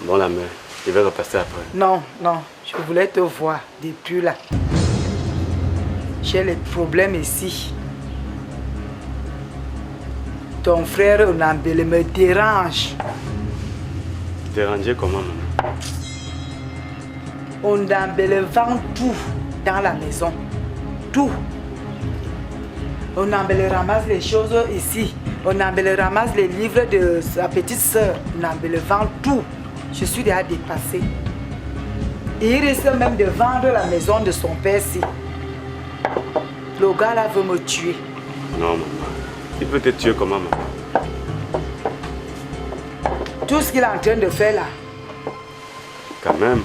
Bon, la mère, je vais repasser après. Non, non, je voulais te voir depuis là. J'ai les problèmes ici. Ton frère Onambele me dérange. Déranger comment, maman? Onambele vend tout dans la maison. Tout. Onambele ramasse les choses ici. Onambele ramasse les livres de sa petite soeur. Onambele vend tout. Je suis déjà dépassée. Et il risque même de vendre la maison de son père si. Le gars là veut me tuer. Non, maman. Il peut te tuer comment, maman? Tout ce qu'il est en train de faire là. Quand même.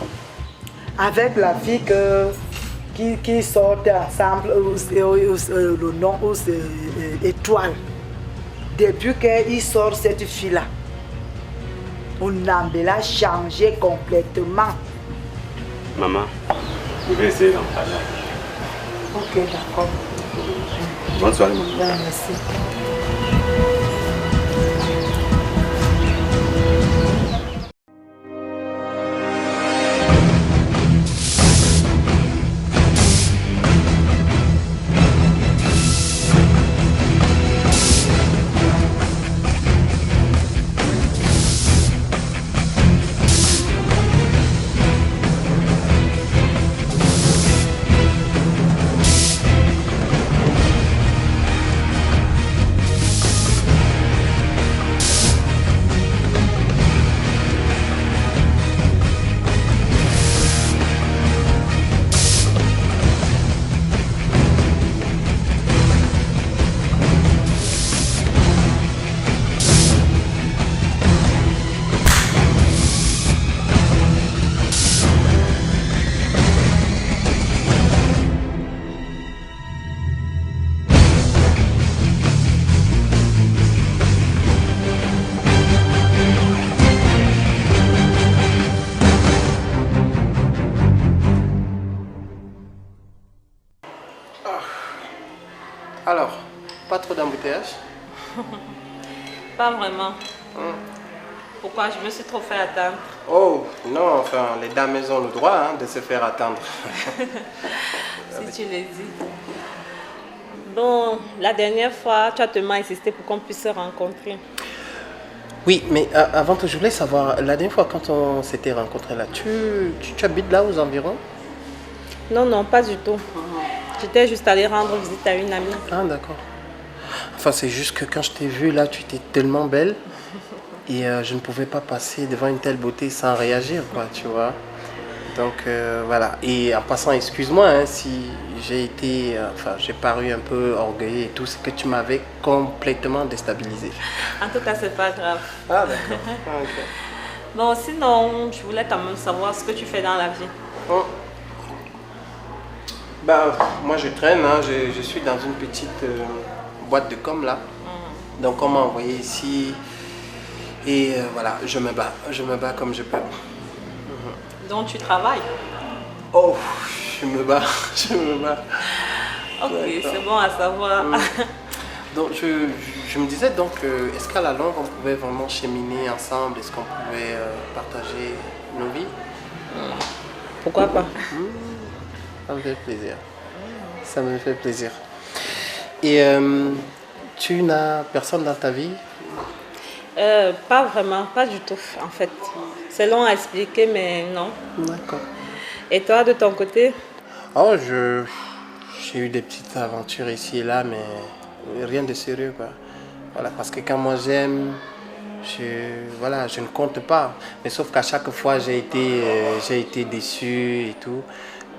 Avec la fille qui sortent ensemble, le nom Étoile. Depuis qu'il sort cette fille-là, Onambele a changé complètement. Maman, je vais essayer d'en parler. Ok, d'accord. Bonne soirée, maman. Merci. Alors, pas trop d'embouteillage? Pas vraiment. Pourquoi? Je me suis trop fait attendre. Oh, non, enfin, les dames elles ont le droit hein, de se faire attendre. Si tu le dis. Bon, la dernière fois, tu as tellement insisté pour qu'on puisse se rencontrer. Oui, mais avant tout, je voulais savoir, la dernière fois quand on s'était rencontrés là, tu habites là aux environs? Non, non, pas du tout. J'étais juste allée rendre visite à une amie. Ah, d'accord. Enfin, c'est juste que quand je t'ai vue là, tu étais tellement belle. Et je ne pouvais pas passer devant une telle beauté sans réagir, quoi, tu vois. Donc, voilà. Et en passant, excuse-moi hein, si j'ai été... enfin, j'ai paru un peu orgueilleux et tout, c'est que tu m'avais complètement déstabilisé. En tout cas, c'est pas grave. Ah, d'accord. Ah, ok. Bon, sinon, je voulais quand même savoir ce que tu fais dans la vie. Oh. Bah, moi, je traîne, hein, je suis dans une petite boîte de com, là. Donc, on m'a envoyé ici... Et voilà, je me bats comme je peux. Donc tu travailles? Oh, je me bats, je me bats. Ok, c'est bon à savoir. Donc je me disais donc, est-ce qu'à la longue on pouvait vraiment cheminer ensemble? Est-ce qu'on pouvait partager nos vies? Pourquoi pas? Ça me fait plaisir. Ça me fait plaisir. Et tu n'as personne dans ta vie? Pas vraiment, pas du tout en fait. C'est long à expliquer, mais non. D'accord. Et toi, de ton côté? Oh, j'ai eu des petites aventures ici et là, mais rien de sérieux, quoi. Voilà, parce que quand moi j'aime, voilà, je ne compte pas. Mais sauf qu'à chaque fois, j'ai été déçu et tout.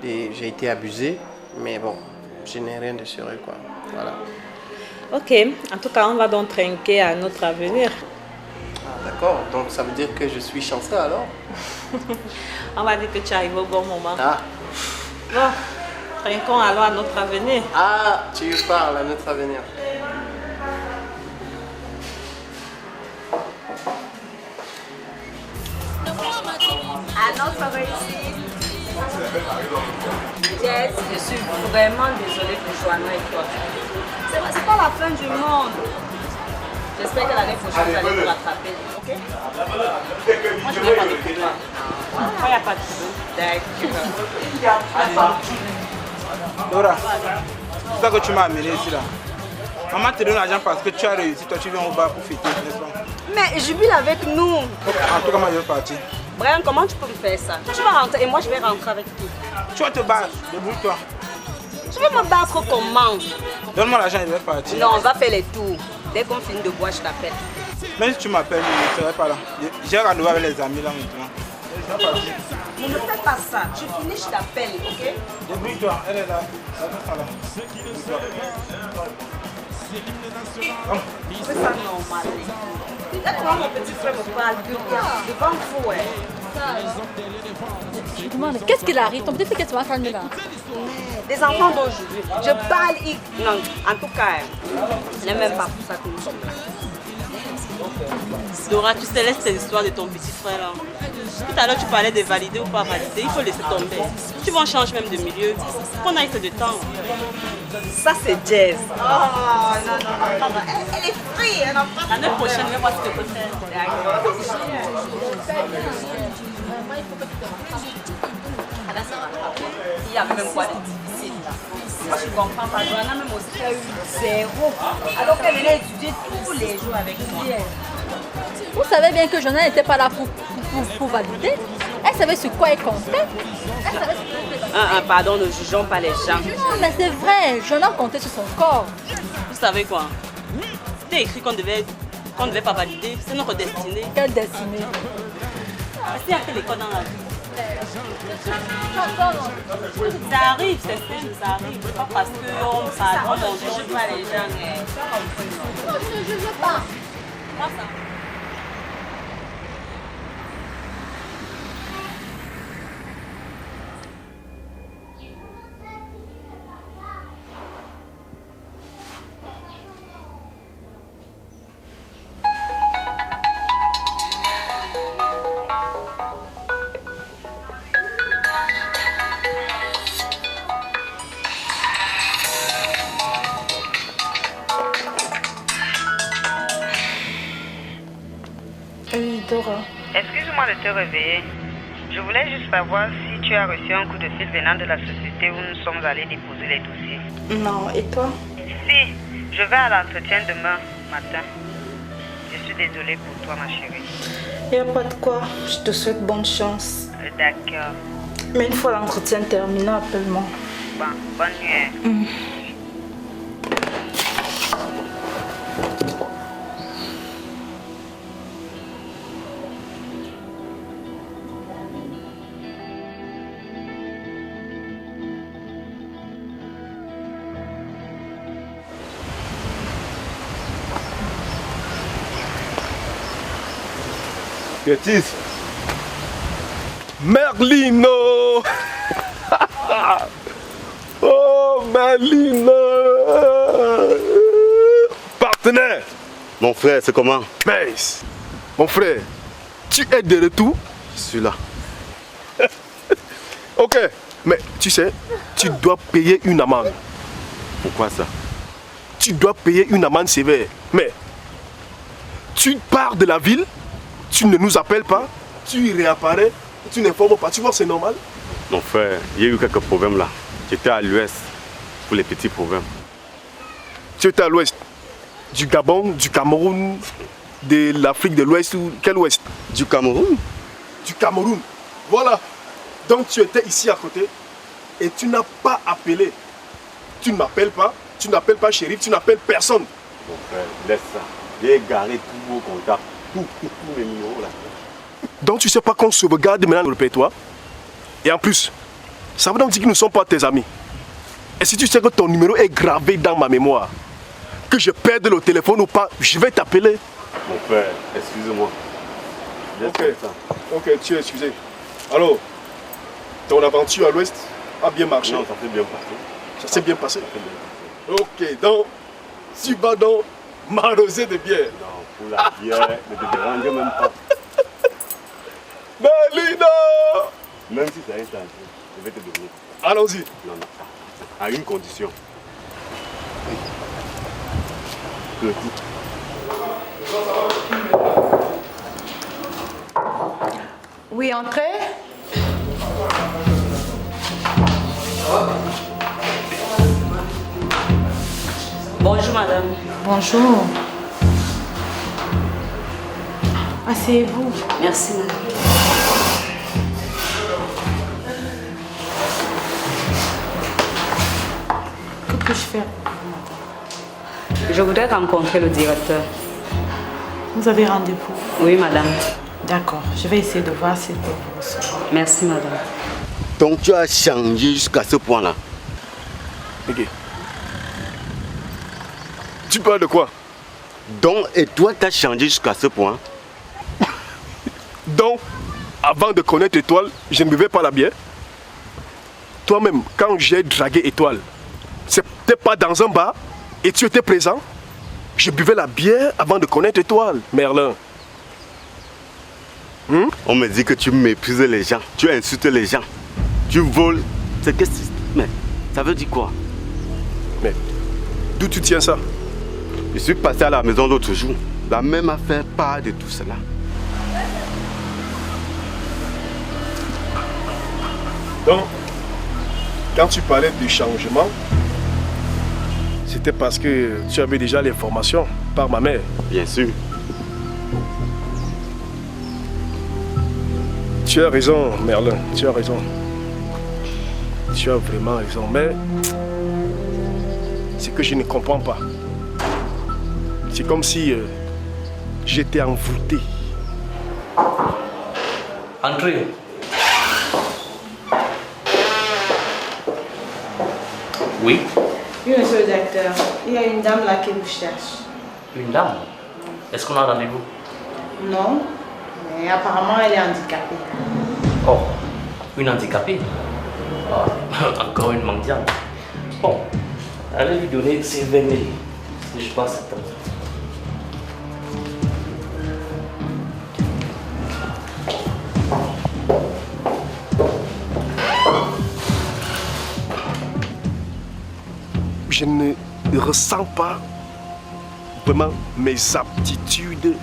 J'ai été abusé, mais bon, je n'ai rien de sérieux, quoi. Voilà. Ok, en tout cas, on va donc trinquer à notre avenir. Ah, d'accord, donc ça veut dire que je suis chanceux alors? On va dire que tu arrives au bon moment. Ah. Bon, trinquons alors à notre avenir. Ah, tu parles à notre avenir. À notre réussite. Jess, je suis vraiment désolée pour Joanna et toi. C'est pas la fin du monde. J'espère que l'année prochaine, vous allez vous rattraper. Ok? Moi, je vais pas de toi. Il n'y a pas de souci. Dora, c'est ça que tu m'as amené ici là. Maman te donne l'argent parce que tu as réussi, toi tu viens au bar pour fêter, n'est-ce pas? Mais Jubile avec nous. En tout cas, moi je vais partir. Brian, comment tu peux me faire ça? Tu vas rentrer et moi je vais rentrer avec toi. Tu vas te battre, débrouille-toi. Tu veux me battre comment? Donne-moi l'argent et je vais partir. Non, on va faire les tours. Dès qu'on finit de boire, je t'appelle. Même si tu m'appelles, je ne serai pas là. J'ai rendez-vous avec les amis là maintenant. Je vais partir. Ne me fais pas ça. Tu finis, je t'appelle, ok? Débrouille-toi, elle est là. Elle est là. C'est ça normal. Regarde comment mon petit frère me parle devant vous, ouais. Je me demande, qu'est-ce qu'il arrive? Ton petit frère, qu'est-ce que tu vas faire là? Des enfants d'aujourd'hui. Je parle. Non, en tout cas, ce n'est même pas pour ça que nous sommes là. Dora, tu sais, laisse cette histoire de ton petit frère là. Tout à l'heure, tu parlais de valider ou pas valider. Il faut laisser tomber. Tu vas en changer même de milieu. Qu'on aille de temps. Ça, c'est Jazz. Oh, non. Elle est free. L'année prochaine, je vais voir ce que tu peux faire. Il y a même quoi de difficile là. Moi, je ne comprends pas. Joanna même aussi a eu 0. Alors qu'elle venait étudier tous les jours avec moi. Vous savez bien que Joanna n'était pas là pour valider. Elle savait sur quoi elle comptait. Elle savait sur quoi elle comptait. Pardon, ne jugeons pas les gens. Non, mais c'est vrai. Joanna comptait sur son corps. Vous savez quoi? C'était écrit qu'on devait pas valider. C'est notre destinée. Quelle destinée? C'est à quelle école dans la vie? Ça arrive, c'est simple, ça arrive. C'est pas parce qu'on ne juge pas les gens. Je ne juge pas. Moi, ça. Excuse-moi de te réveiller. Je voulais juste savoir si tu as reçu un coup de fil venant de la société où nous sommes allés déposer les dossiers. Non, et toi? Si, je vais à l'entretien demain matin. Je suis désolée pour toi, ma chérie. Il n'y a pas de quoi. Je te souhaite bonne chance. D'accord. Mais une fois l'entretien terminé, appelle-moi. Bon, bonne nuit. Bêtise. Merlino. Oh, Merlino. Partenaire. Mon frère, c'est comment? Baisse. Mon frère, tu es de retour? Je suis là. Ok, mais tu sais, tu dois payer une amende. Pourquoi ça? Tu dois payer une amende sévère. Mais tu pars de la ville, tu ne nous appelles pas, tu réapparais, tu n'informes pas. Tu vois, c'est normal? Mon frère, il y a eu quelques problèmes là. J'étais à l'ouest pour les petits problèmes. Tu étais à l'ouest? Du Gabon, du Cameroun, de l'Afrique de l'Ouest ou quel ouest? Du Cameroun? Du Cameroun. Voilà. Donc tu étais ici à côté et tu n'as pas appelé. Tu ne m'appelles pas, tu n'appelles pas shérif, tu n'appelles personne. Mon frère, laisse ça. J'ai garé tous vos contacts, tous mes numéros là. Donc tu sais pas qu'on sauvegarde maintenant le répertoire? Et en plus, ça veut donc dire que nous ne sommes pas tes amis. Et si tu sais que ton numéro est gravé dans ma mémoire, que je perde le téléphone ou pas, je vais t'appeler. Mon frère, excuse-moi. Ok, tu es excusé. Alors, ton aventure à l'ouest a bien marché? Non, ça s'est bien passé. Ça s'est bien passé? Ok, donc, tu vas donc m'arroser de bière? Non, pour la bière, ne te dérange même pas. Merlino! Même si ça est un jour, je vais te donner. Allons-y. Non, non, à une condition. Le tout. Oui, entrez. Bonjour madame. Bonjour. Asseyez-vous. Merci madame. Que puis-je faire? Je voudrais rencontrer le directeur. Vous avez rendez-vous? Oui madame. D'accord, je vais essayer de voir s'il peut vous recevoir. Merci madame. Donc tu as changé jusqu'à ce point-là. Ok. Tu parles de quoi? Donc, et toi, tu as changé jusqu'à ce point? Donc, avant de connaître Étoile, je ne buvais pas la bière. Toi-même, quand j'ai dragué Étoile, c'était pas dans un bar et tu étais présent. Je buvais la bière avant de connaître Étoile, Merlin. On me dit que tu méprises les gens, tu insultes les gens, tu voles. C'est qu'est-ce que mais ça veut dire quoi? Mais d'où tu tiens ça? Je suis passé à la maison l'autre jour. La même affaire part de tout cela. Donc, quand tu parlais du changement, c'était parce que tu avais déjà l'information par ma mère. Bien sûr. Tu as raison, Merlin, tu as raison. Tu as vraiment raison, mais c'est que je ne comprends pas. C'est comme si j'étais envoûté. Entrez. Oui, Oui, monsieur le directeur. Il y a une dame là qui vous cherche. une dame. Est-ce qu'on a rendez-vous? Non, mais apparemment elle est handicapée. Oh, une handicapée. Ah, encore une mendiante. Bon, allez lui donner ses 20 000. Si je passe cette temps. Je ne ressens pas vraiment mes aptitudes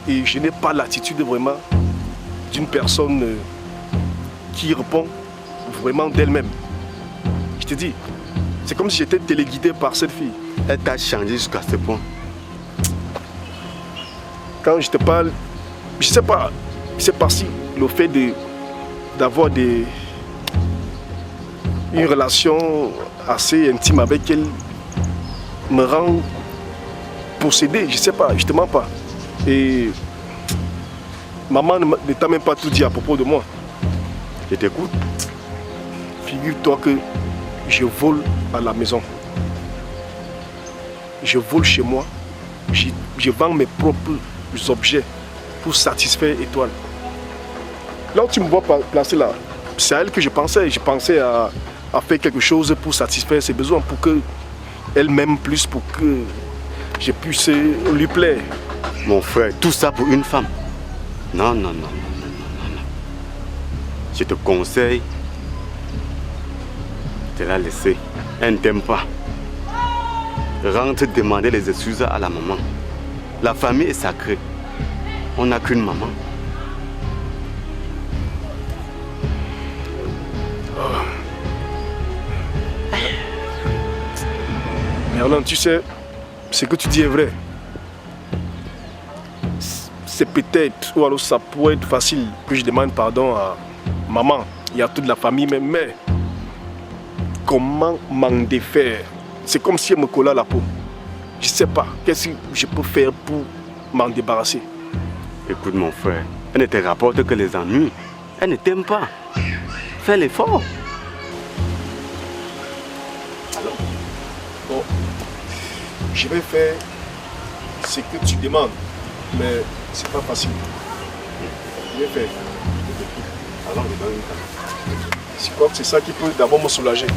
et je n'ai pas l'attitude vraiment d'une personne qui répond vraiment d'elle-même. Je te dis, c'est comme si j'étais téléguidé par cette fille. Elle t'a changé jusqu'à ce point. Quand je te parle, je sais pas, c'est parce que le fait d'avoir une relation assez intime avec elle me rend possédé, je sais pas, je te mens pas. Et maman ne t'a même pas tout dit à propos de moi. Je t'écoute. Figure-toi que je vole à la maison. Je vole chez moi. Je vends mes propres objets pour satisfaire Étoile. Là où tu me vois placer là, c'est à elle que je pensais. Je pensais à faire quelque chose pour satisfaire ses besoins, pour qu'elle m'aime plus, pour que je puisse lui plaire. Mon frère, tout ça pour une femme? Non, non, non, non, non, non. Je te conseille de la laisser. Elle ne t'aime pas. Rentre demander les excuses à la maman. La famille est sacrée. On n'a qu'une maman. Merlin, tu sais, ce que tu dis est vrai. C'est peut-être, ou alors ça pourrait être facile que je demande pardon à maman et à toute la famille, mais comment m'en défaire? C'est comme si elle me collait à la peau. Je ne sais pas, qu'est-ce que je peux faire pour m'en débarrasser? Écoute mon frère, elle ne te rapporte que les ennuis. Elle ne t'aime pas. Fais l'effort. Bon, je vais faire ce que tu demandes, mais c'est pas facile. Je vais faire. Alors, je crois que c'est ça qui peut d'abord me soulager.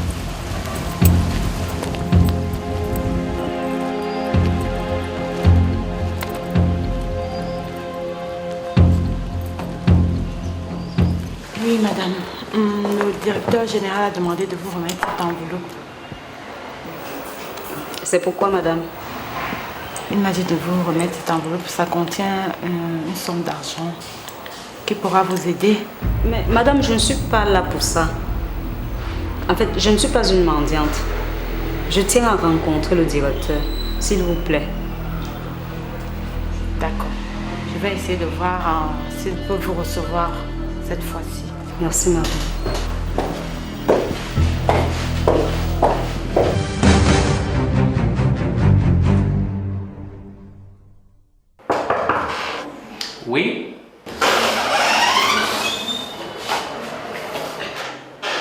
Oui, madame. Le directeur général a demandé de vous remettre cette enveloppe. C'est pourquoi, madame? Il m'a dit de vous remettre cette enveloppe. Ça contient une somme d'argent. qui pourra vous aider. Mais madame, je ne suis pas là pour ça. En fait, je ne suis pas une mendiante. Je tiens à rencontrer le directeur, s'il vous plaît. D'accord. Je vais essayer de voir s'il peut vous recevoir cette fois-ci. Merci, madame. Oui.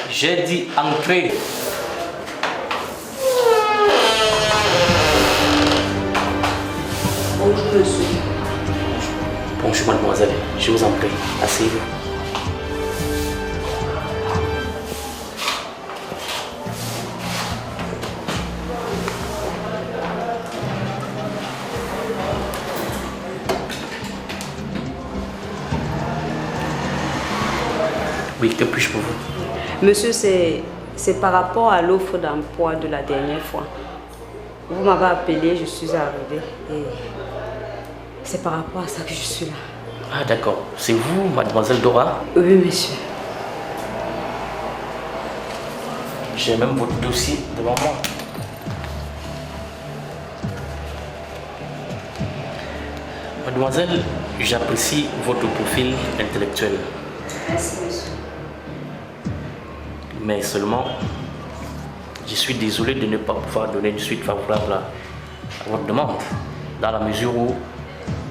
J'ai dit entrer. Bonjour, monsieur. Bonjour, mademoiselle. Je vous en prie. Asseyez-vous. Oui, que puis-je pour vous? Monsieur, c'est par rapport à l'offre d'emploi de la dernière fois. Vous m'avez appelé, je suis arrivée et c'est par rapport à ça que je suis là. Ah d'accord. C'est vous, mademoiselle Dora? Oui, monsieur. J'ai même votre dossier devant moi. Mademoiselle, j'apprécie votre profil intellectuel. Merci, monsieur. Mais seulement, je suis désolé de ne pas pouvoir donner une suite favorable à votre demande, dans la mesure où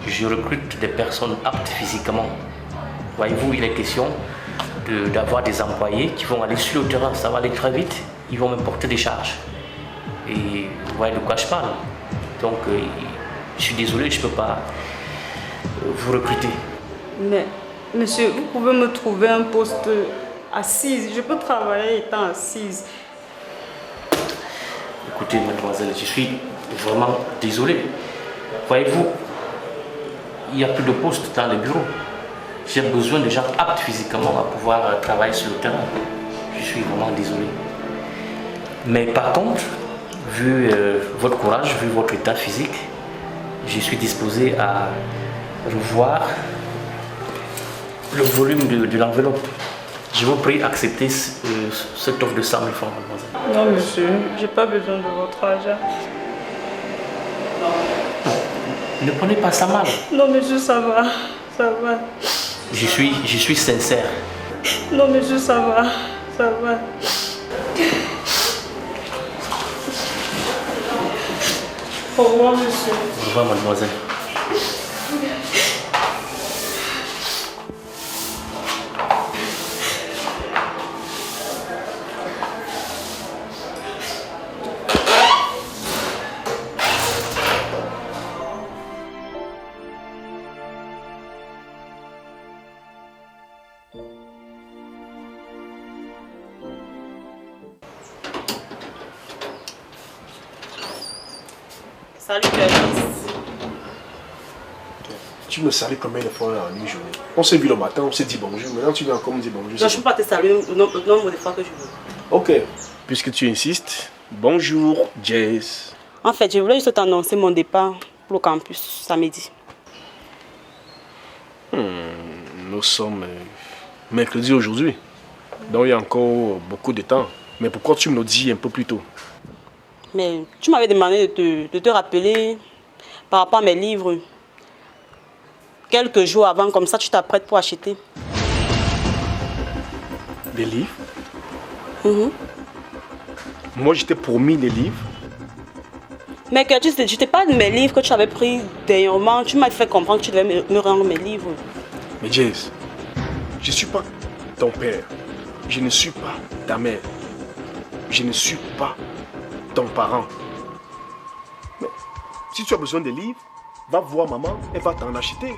je recrute des personnes aptes physiquement. Voyez-vous, il est question d'avoir des employés qui vont aller sur le terrain, ça va aller très vite, ils vont me porter des charges. Et vous voyez de quoi je parle. Donc, je suis désolé, je ne peux pas vous recruter. Mais, monsieur, vous pouvez me trouver un poste assise. Je peux travailler étant assise. Écoutez, mademoiselle, je suis vraiment désolé. Voyez-vous, il n'y a plus de postes dans les bureaux. J'ai besoin de gens aptes physiquement à pouvoir travailler sur le terrain. Je suis vraiment désolé. Mais par contre, vu votre courage, vu votre état physique, je suis disposé à revoir le volume de l'enveloppe. Je vous prie d'accepter cette offre de 100 000 francs, mademoiselle. Non, monsieur, j'ai pas besoin de votre argent. Ne prenez pas ça mal. Non, monsieur, ça va. Ça va. Je suis sincère. Non, monsieur, ça va. Ça va. Au revoir, monsieur. Au revoir, mademoiselle. Salut, Clarisse. Tu me salues combien de fois en une journée? On s'est vu le matin, on s'est dit bonjour. Maintenant, tu viens encore me dire bonjour. Non, je ne peux pas te saluer le nombre de fois que je veux. Ok. Puisque tu insistes, bonjour, Jess. En fait, je voulais juste t'annoncer mon départ pour le campus samedi. Nous sommes mercredi aujourd'hui. Donc il y a encore beaucoup de temps. Mais pourquoi tu me le dis un peu plus tôt? Mais tu m'avais demandé de te rappeler par rapport à mes livres. Quelques jours avant, comme ça tu t'apprêtes pour acheter. Des livres? Moi, je t'ai promis des livres. Mais que je t'ai pas de mes livres que tu avais pris dernièrement. Tu m'as fait comprendre que tu devais me rendre mes livres. Mais Jess, je ne suis pas ton père. Je ne suis pas ta mère. Je ne suis pas ton parent. Mais si tu as besoin de livres, va voir maman, elle va t'en acheter.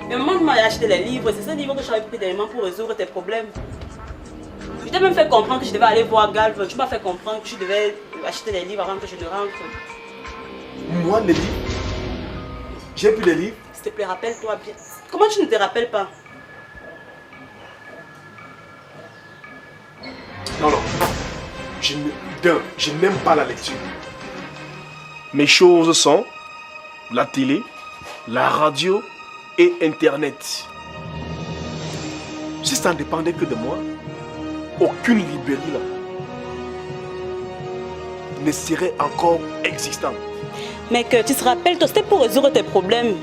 Mais maman m'a acheté les livres. C'est ce livre que j'avais pris dernièrement pour résoudre tes problèmes. Je t'ai même fait comprendre que je devais aller voir Galve. Tu m'as fait comprendre que je devais acheter les livres avant que je ne rentre. Moi, les livres? J'ai plus de livres? S'il te plaît, rappelle-toi bien. Comment tu ne te rappelles pas? Non. Je n'aime pas la lecture. Mes choses sont la télé, la radio et Internet. Si ça ne dépendait que de moi, aucune librairie là ne serait encore existante. Mais que tu te rappelles, toi, c'était pour résoudre tes problèmes.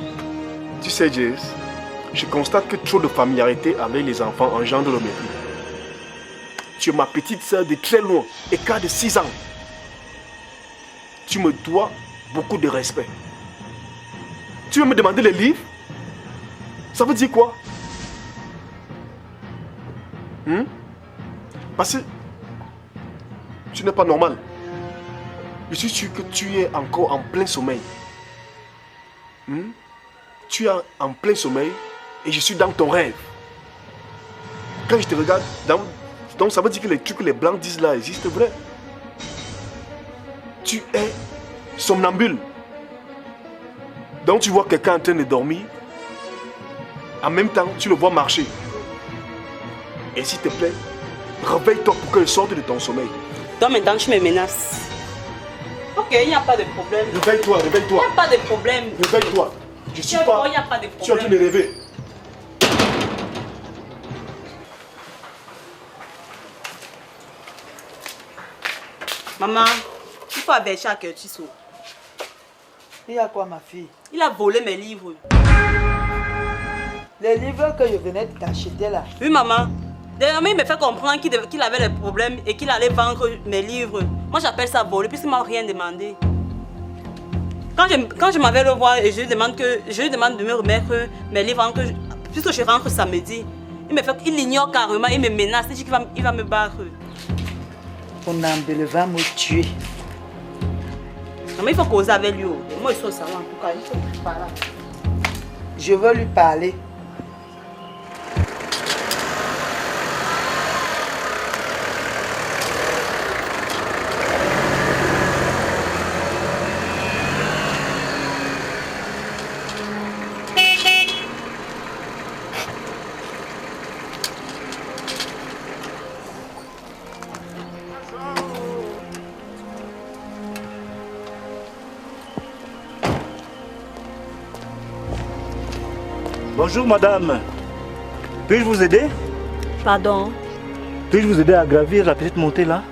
Tu sais, Jess, je constate que trop de familiarité avec les enfants engendre le mépris. Tu es ma petite sœur de très loin, écart de 6 ans. Tu me dois beaucoup de respect. Tu veux me demander les livres? Ça veut dire quoi? Parce que tu n'es pas normal. Je suis sûr que tu es encore en plein sommeil. Tu es en plein sommeil et je suis dans ton rêve. Quand je te regarde, donc ça veut dire que les trucs que les blancs disent là existent vrai. Tu es somnambule. Donc tu vois quelqu'un en train de dormir. En même temps, tu le vois marcher. Et s'il te plaît, réveille-toi pour qu'il sorte de ton sommeil. Donc maintenant, tu me menaces. Ok, il n'y a pas de problème. Réveille-toi, réveille-toi. Il n'y a pas de problème. Réveille-toi. Je suis pas... Il n'y a pas de problème. Tu es en train de rêver. Maman, il faut avertir à Curtis. Il y a quoi, ma fille? Il a volé mes livres. Les livres que je venais de t'acheter là. Oui, maman. Dernièrement, il me fait comprendre qu'il avait des problèmes et qu'il allait vendre mes livres. Moi, j'appelle ça voler puisqu'il ne m'a rien demandé. Quand je m'en vais le voir et je lui demande de me remettre mes livres puisque je rentre samedi, il l'ignore carrément, il me menace, il dit qu'il va me battre. Funambele va me tuer. Maman, il faut causer avec lui. Moi, je suis au salon en tout cas, il faut lui parler. Je veux lui parler. Bonjour madame, puis-je vous aider? Pardon? Puis-je vous aider à gravir la petite montée là?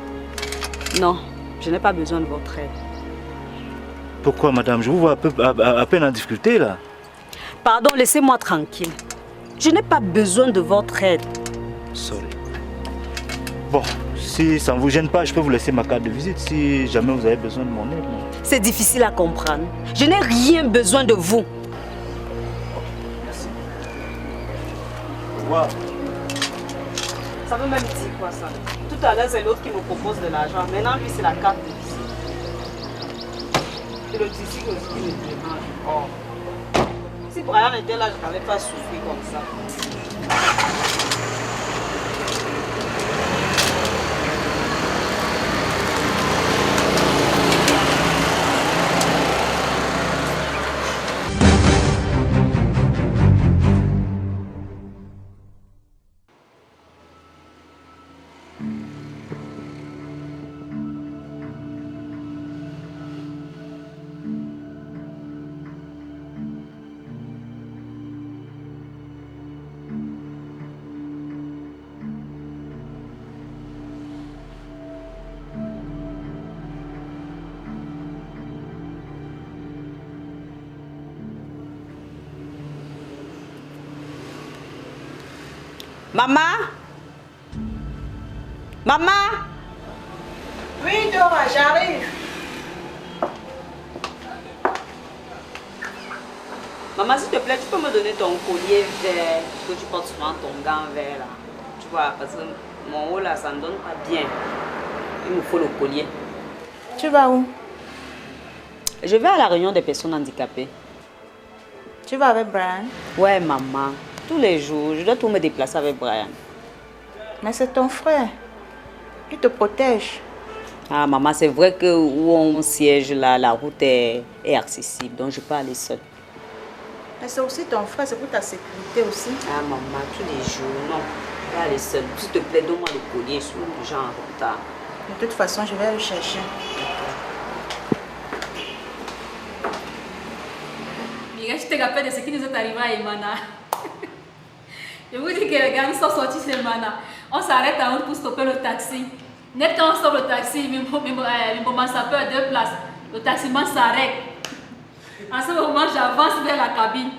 Non, je n'ai pas besoin de votre aide. Pourquoi madame? Je vous vois à peine en difficulté là. Pardon, laissez-moi tranquille. Je n'ai pas besoin de votre aide. Sorry. Bon, si ça ne vous gêne pas, je peux vous laisser ma carte de visite si jamais vous avez besoin de mon aide. C'est difficile à comprendre. Je n'ai rien besoin de vous. Wow. Ça veut même dire quoi ça? Tout à l'heure, c'est l'autre qui me propose de l'argent. Maintenant, lui, c'est la carte de visite. Et le tissu aussi qui me demande. Oh. Si Brian était là, je n'avais pas souffert comme ça. Maman? Maman? Oui, Dora, j'arrive. Maman, s'il te plaît, tu peux me donner ton collier vert que tu portes souvent, ton gant vert là. Tu vois, parce que mon haut là, ça ne donne pas bien. Il me faut le collier. Tu vas où? Je vais à la réunion des personnes handicapées. Tu vas avec Brian? Ouais, maman. Tous les jours, je dois tout me déplacer avec Brian. Mais c'est ton frère. Il te protège. Ah, maman, c'est vrai que où on siège là, la route est accessible, donc je peux aller seule. Mais c'est aussi ton frère, c'est pour ta sécurité aussi. Ah, maman, tous les jours, non. Je vais aller seule. S'il te plaît, donne-moi le collier, je suis déjà en retard. De toute façon, je vais le chercher. Miguel, je te rappelle de ce qui nous est arrivé à Emana. Je vous dis que les gars, nous sommes sortis ce matin. On s'arrête en route pour stopper le taxi. Net quand on stoppe le taxi, mon sapeur à 2 places. Le taximan s'arrête. En ce moment, j'avance vers la cabine.